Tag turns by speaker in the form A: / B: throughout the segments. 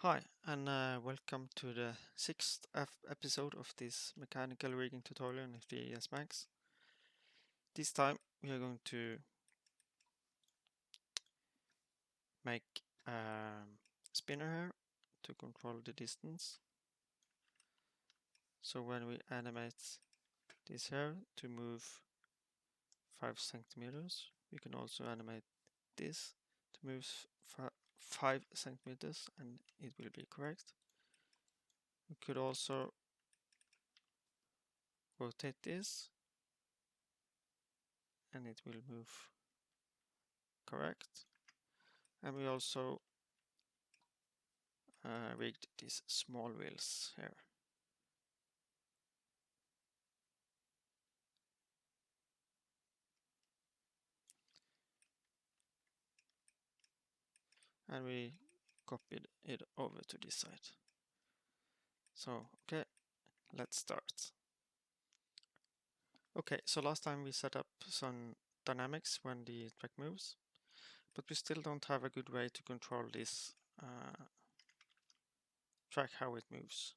A: Hi, and welcome to the sixth episode of this mechanical rigging tutorial in 3dsmax. This time we are going to make a spinner here to control the distance. So when we animate this here to move 5 centimeters, we can also animate this to move 5 centimeters and it will be correct. We could also rotate this and it will move correct. And we also rigged these small wheels here. And we copied it over to this side. So, okay, let's start. Okay, so last time we set up some dynamics when the track moves, but we still don't have a good way to control this track, how it moves.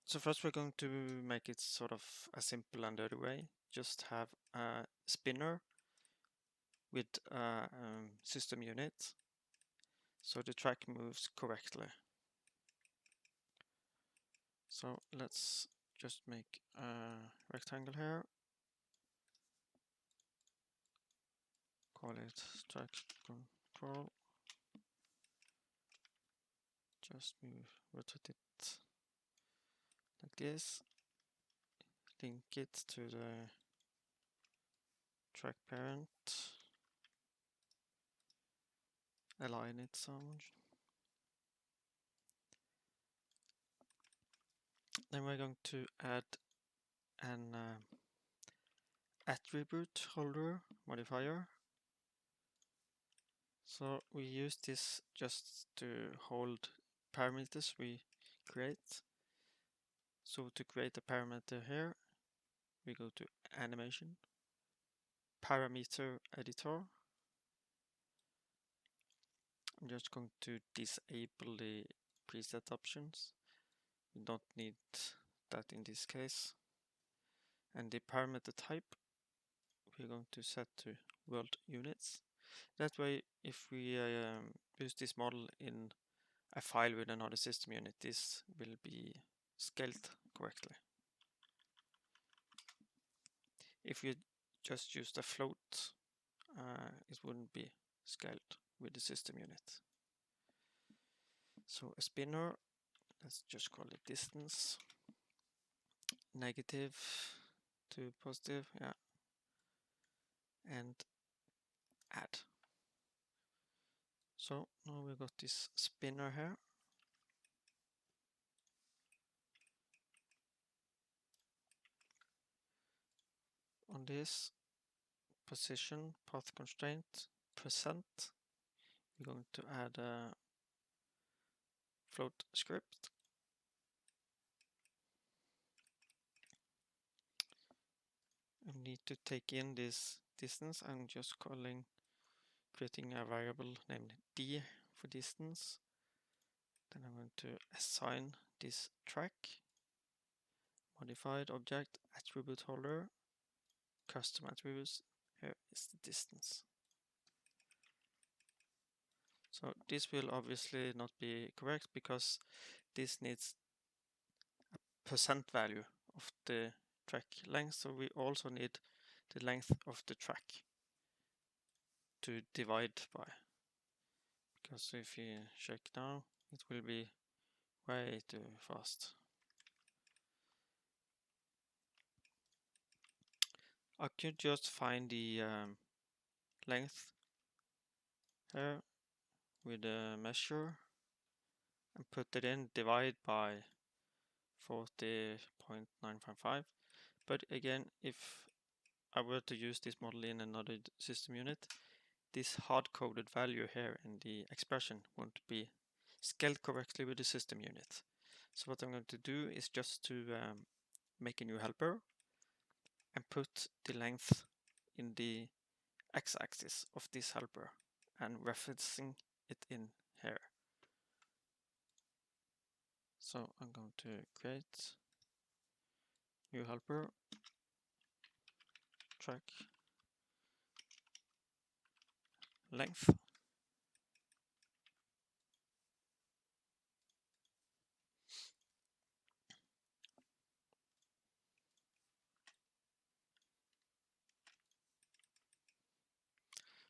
A: So first we're going to make it sort of a simple and dirty way. Just have a spinner with a system unit so the track moves correctly. So let's just make a rectangle here, call it track control, just rotate it like this, link it to the track parent, align it some. Then we're going to add an attribute holder modifier. So we use this just to hold parameters we create. So to create a parameter here, we go to animation, parameter editor. I'm just going to disable the preset options. We don't need that in this case. And the parameter type we're going to set to world units. That way, if we use this model in a file with another system unit, this will be scaled correctly. If you just use the float, it wouldn't be scaled with the system unit. So a spinner, let's just call it distance, negative to positive, yeah, and add. So now we got this spinner here. On this position path constraint present, we're going to add a float script. I need to take in this distance. I'm just creating a variable named d for distance. Then I'm going to assign this track, modified object attribute holder, custom attributes. Here is the distance. So this will obviously not be correct because this needs a percent value of the track length. So we also need the length of the track to divide by. Because if you check now, it will be way too fast. I could just find the length here with a measure and put it in, divide by 40.955. But again, if I were to use this model in another system unit, this hard-coded value here in the expression won't be scaled correctly with the system unit. So what I'm going to do is just to make a new helper and put the length in the x-axis of this helper and referencing it in here. So I'm going to create new helper, track length.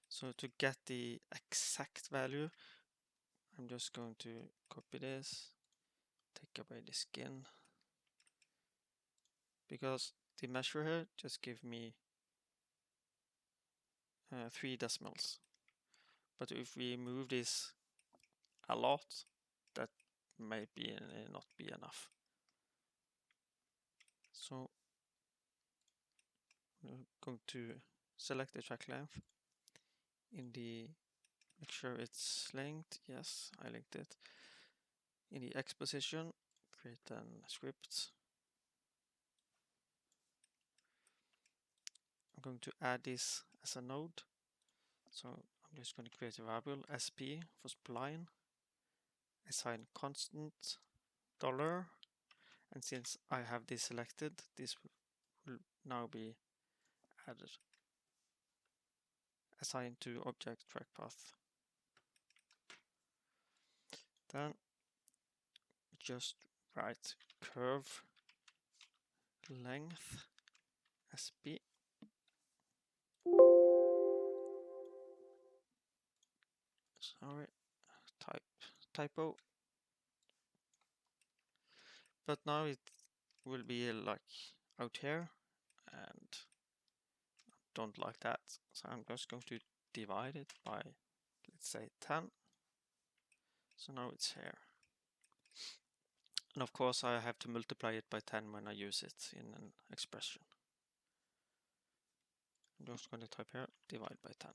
A: So to get the exact value, I'm just going to copy this, take away the skin, because the measure here just give me 3 decimals. But if we move this a lot, that may not be enough. So I'm going to select the track length. In the make sure it's linked. Yes, I linked it. In the X position, create a script. I'm going to add this as a node. So I'm just going to create a variable sp for spline, assign constant $, and since I have this selected, this will now be added. Assign to object track path. Then just write curve length sp. Sorry, typo. But now it will be like out here, and don't like that. So I'm just going to divide it by, let's say, 10. So now it's here. And of course I have to multiply it by 10 when I use it in an expression. I'm just going to type here, divide by 10.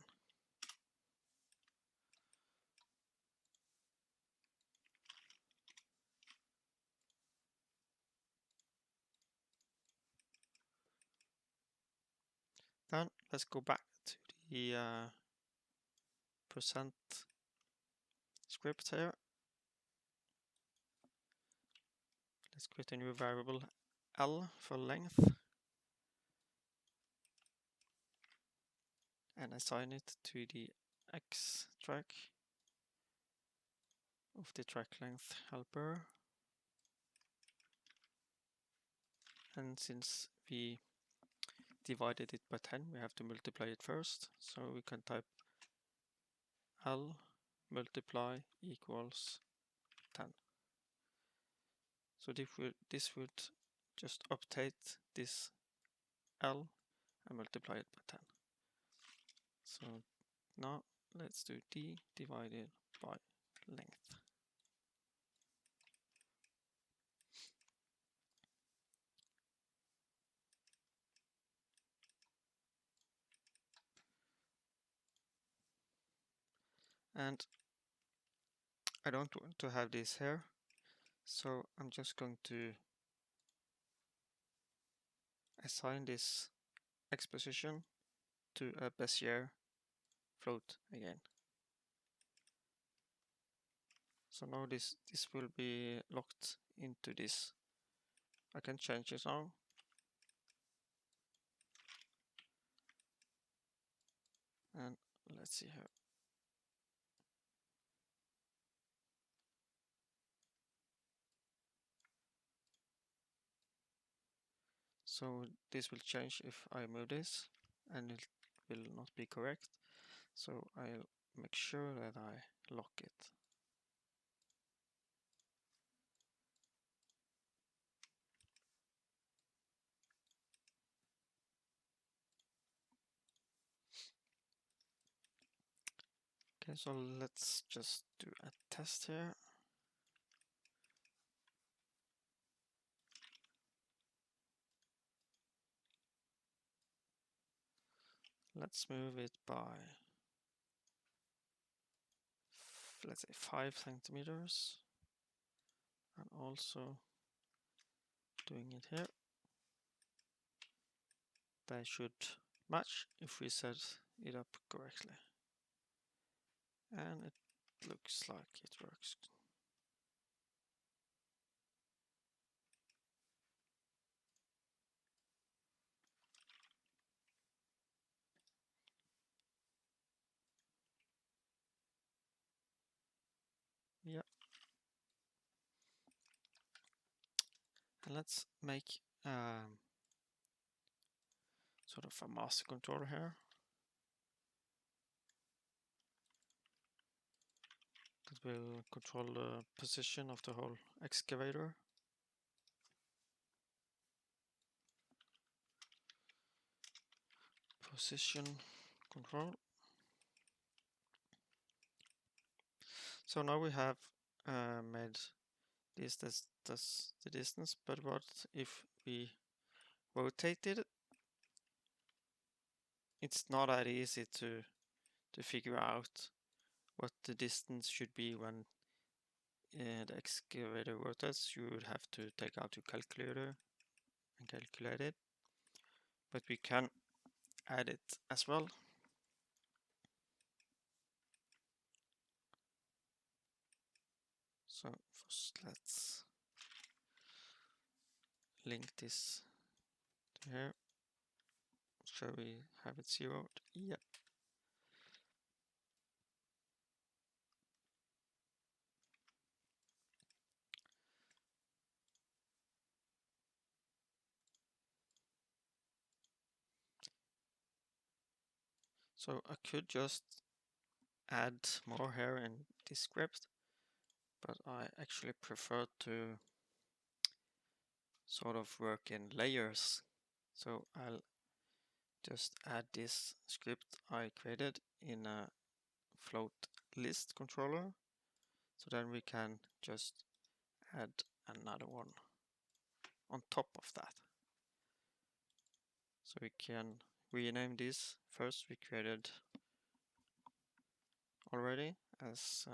A: Then let's go back to the percent script here. Let's create a new variable L for length and assign it to the X track of the track length helper. And since we divided it by 10, we have to multiply it first. So we can type L multiply equals 10. So this would just update this L and multiply it by 10. So now let's do D divided by length. And I don't want to have this here, so I'm just going to assign this X position to a Bezier float again. So now this will be locked into this. I can change it now. And let's see here. So this will change if I move this, and it will not be correct. So I'll make sure that I lock it. Okay, so let's just do a test here. Let's move it by, let's say, 5 centimeters. And also doing it here. They should match if we set it up correctly. And it looks like it works. Yeah. And let's make sort of a master controller here that will control the position of the whole excavator. Position control. So now we have made this the distance, but what if we rotate it? It's not that easy to figure out what the distance should be when the excavator rotates. You would have to take out your calculator and calculate it, but we can add it as well. So first let's link this to here. Shall we have it zeroed? Yeah. So I could just add more here in this script, but I actually prefer to sort of work in layers. So I'll just add this script I created in a float list controller. So then we can just add another one on top of that. So we can rename this. First we created already as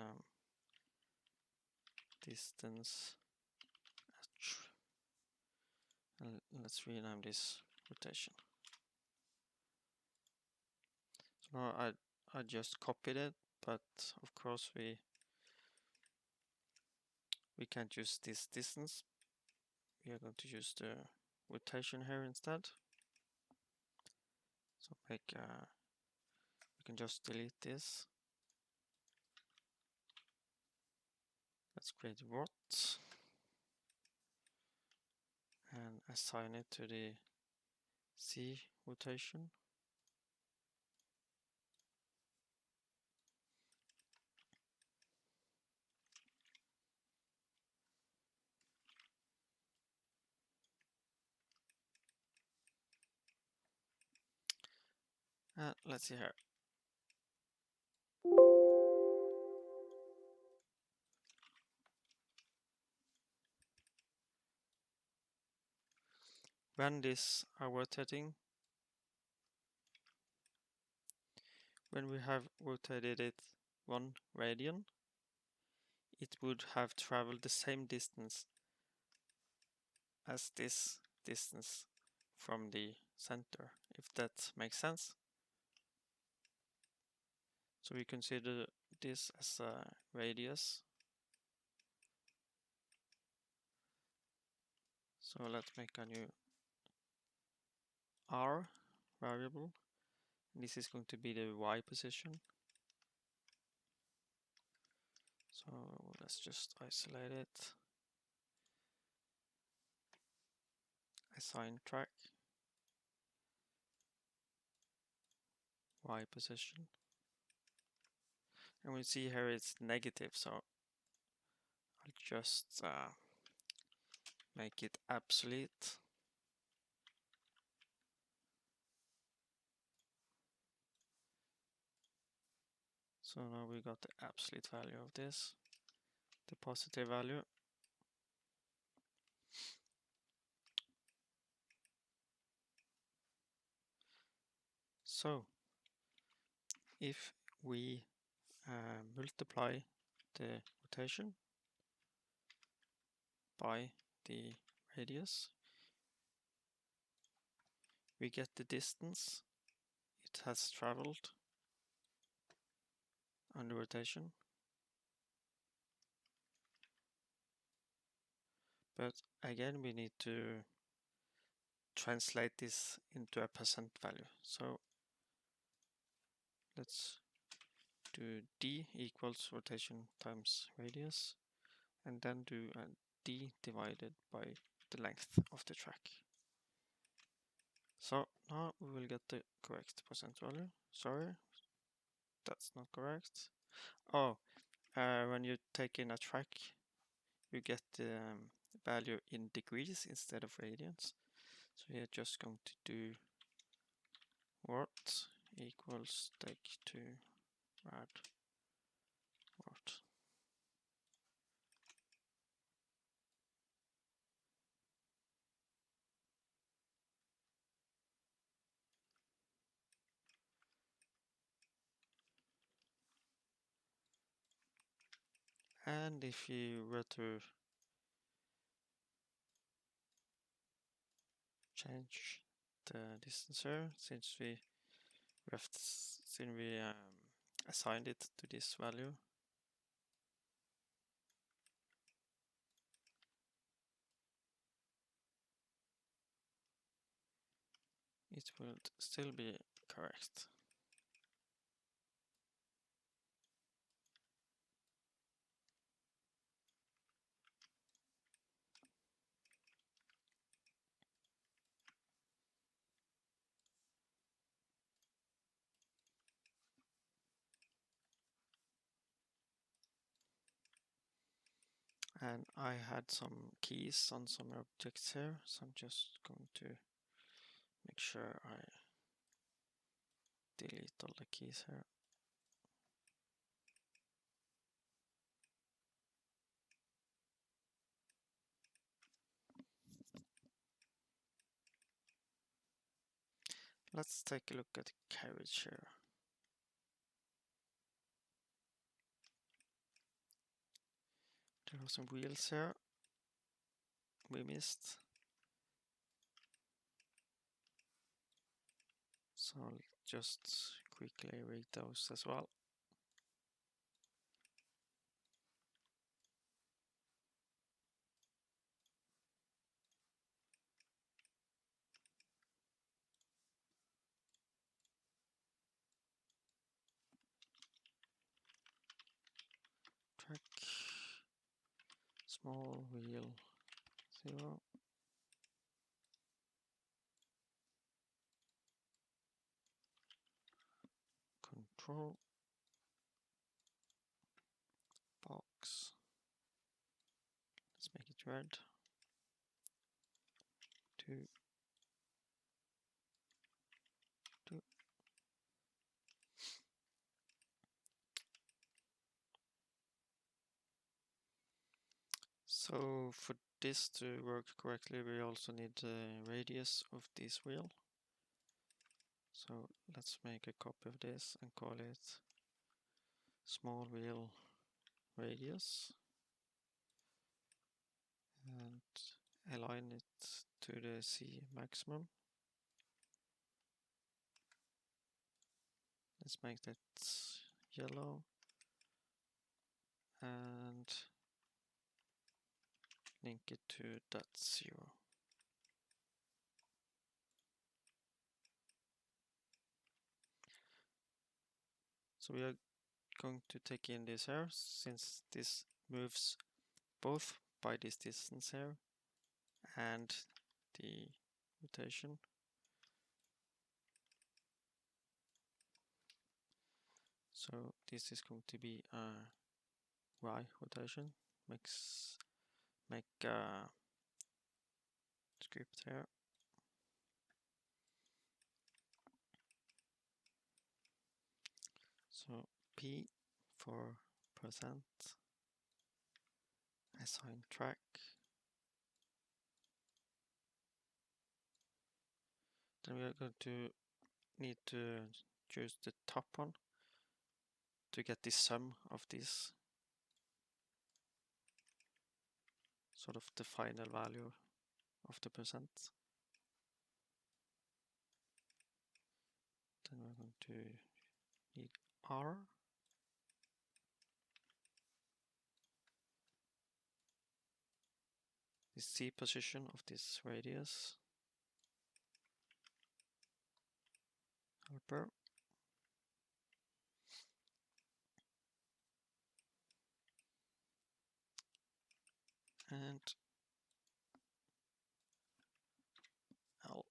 A: distance, and let's rename this rotation. So now I just copied it, but of course we can't use this distance. We are going to use the rotation here instead. So we can just delete this. Let's create rot and assign it to the Z rotation. Let's see here. When this are rotating, when we have rotated it 1 radian, it would have traveled the same distance as this distance from the center, if that makes sense. So we consider this as a radius. So let's make a new R variable. This is going to be the Y position. So let's just isolate it. Assign track. Y position. And we see here it's negative, so I'll just make it absolute. So now we got the absolute value of this, the positive value. So if we multiply the rotation by the radius, we get the distance it has traveled under rotation. But again, we need to translate this into a percent value. So let's do d equals rotation times radius, and then do a d divided by the length of the track. So now we will get the correct percent value. Sorry, that's not correct. Oh, when you take in a track, you get the value in degrees instead of radians. So we are just going to do what equals take to rad what. And if you were to change the distance here, since we assigned it to this value, it will still be correct. And I had some keys on some objects here, so I'm just going to make sure I delete all the keys here. Let's take a look at the carriage here. There are some wheels here we missed. So I'll just quickly read those as well. Track, small wheel, 0. Control, box, let's make it red, 2, 2. So for this to work correctly, we also need the radius of this wheel. So let's make a copy of this and call it small wheel radius, and align it to the C maximum. Let's make that yellow and link it to .0. So we are going to take in this here, since this moves both by this distance here and the rotation. So this is going to be a Y rotation. Make a script here. So P for percent, assign track. Then we are going to need to choose the top one to get the sum of this, sort of the final value of the percent. Then we're going to need R, the Z position of this radius helper. And L.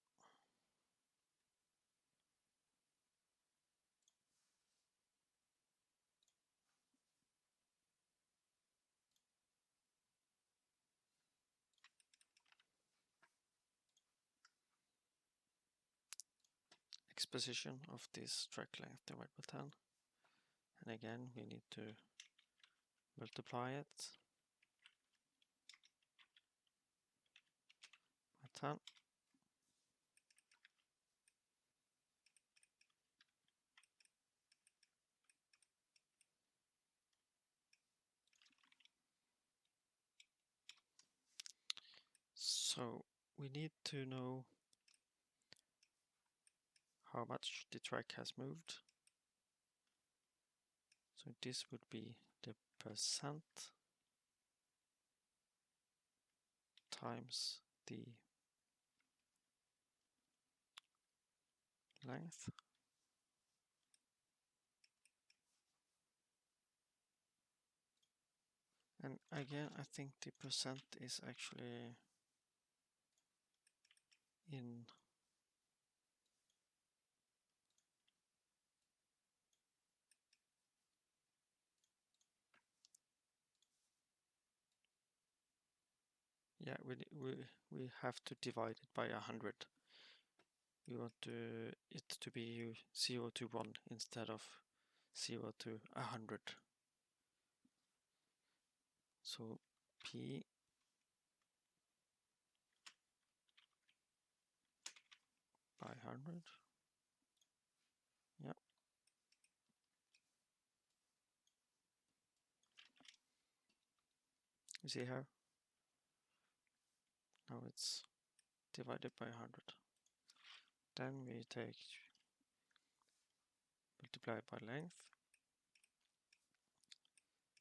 A: X position of this track length divided by 10. And again, we need to multiply it by 10. So we need to know how much the track has moved. So this would be the percent times the length. And again, I think the percent is actually in we have to divide it by 100. We want it to be 0 to 1 instead of 0 to 100. So P by 100. Yeah. You see here? Now it's divided by 100. Then we take multiply by length.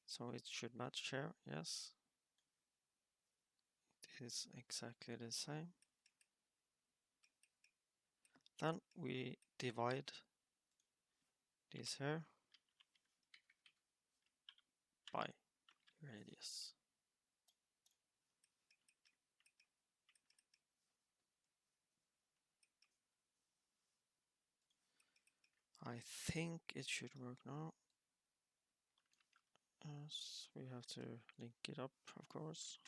A: So it should match here, yes. It is exactly the same. Then we divide this here by radius. I think it should work now. Yes, we have to link it up, of course.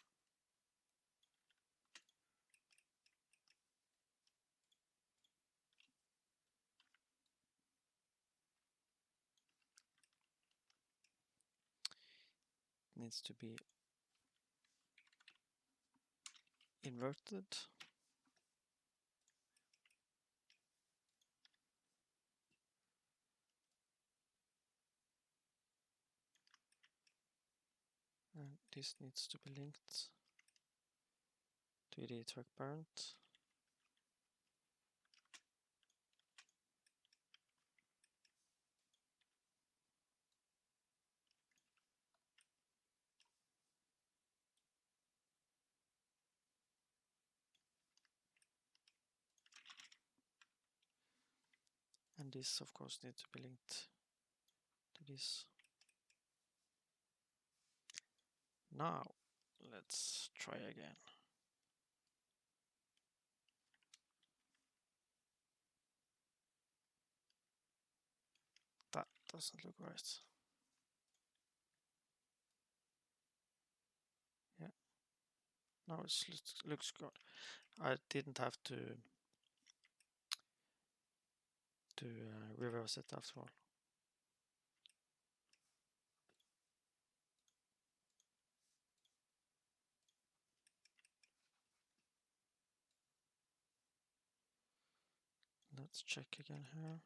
A: It needs to be inverted. And this needs to be linked to the track parent. And this, of course, needs to be linked to this. Now, let's try again. That doesn't look right. Yeah. Now it looks good. I didn't have to reverse it after all. Let's check again here.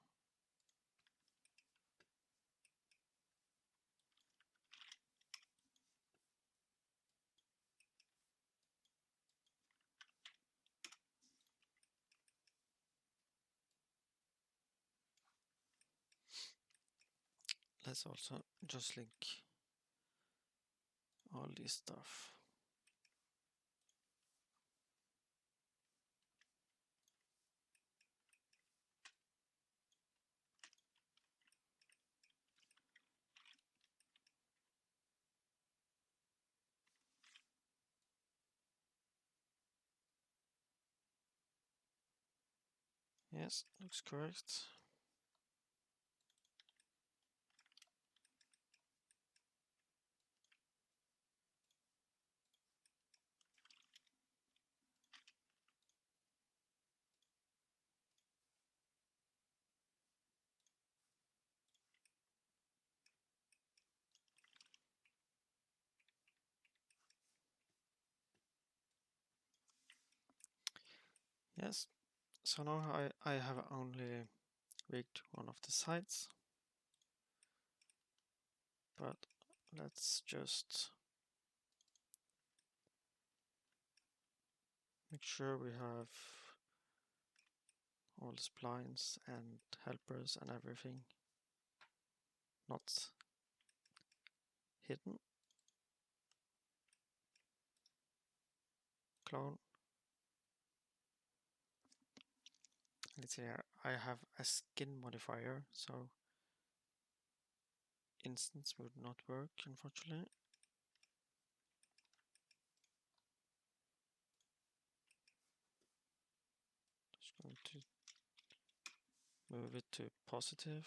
A: Let's also just link all this stuff. Yes, looks correct. Yes, so now I have only rigged one of the sides, but let's just make sure we have all the splines and helpers and everything not hidden. Clone. Let's see here, I have a skin modifier, so instance would not work, unfortunately. Just going to move it to positive.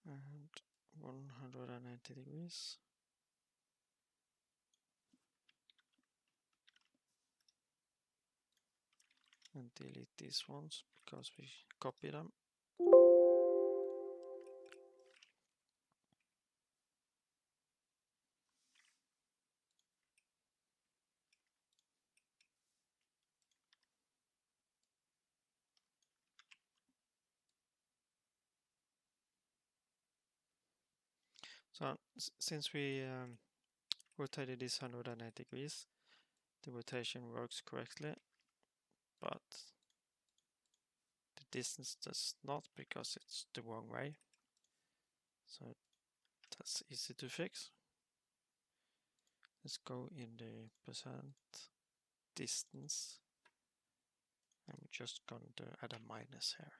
A: And 190 degrees. And delete these ones because we copy them. So since we rotated this 180 degrees, the rotation works correctly, but the distance does not because it's the wrong way. So that's easy to fix. Let's go in the percent distance. I'm just going to add a minus here.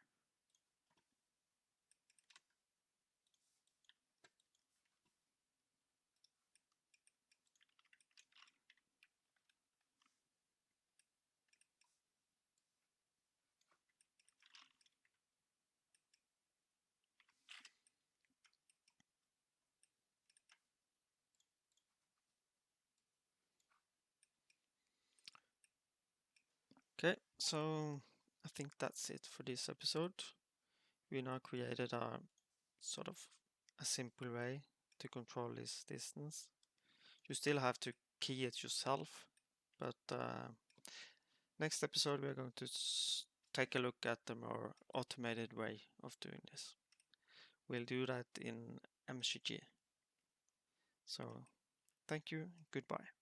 A: Okay, so I think that's it for this episode. We now created a sort of a simple way to control this distance. You still have to key it yourself, but next episode we are going to take a look at the more automated way of doing this. We'll do that in MCG. So thank you, goodbye.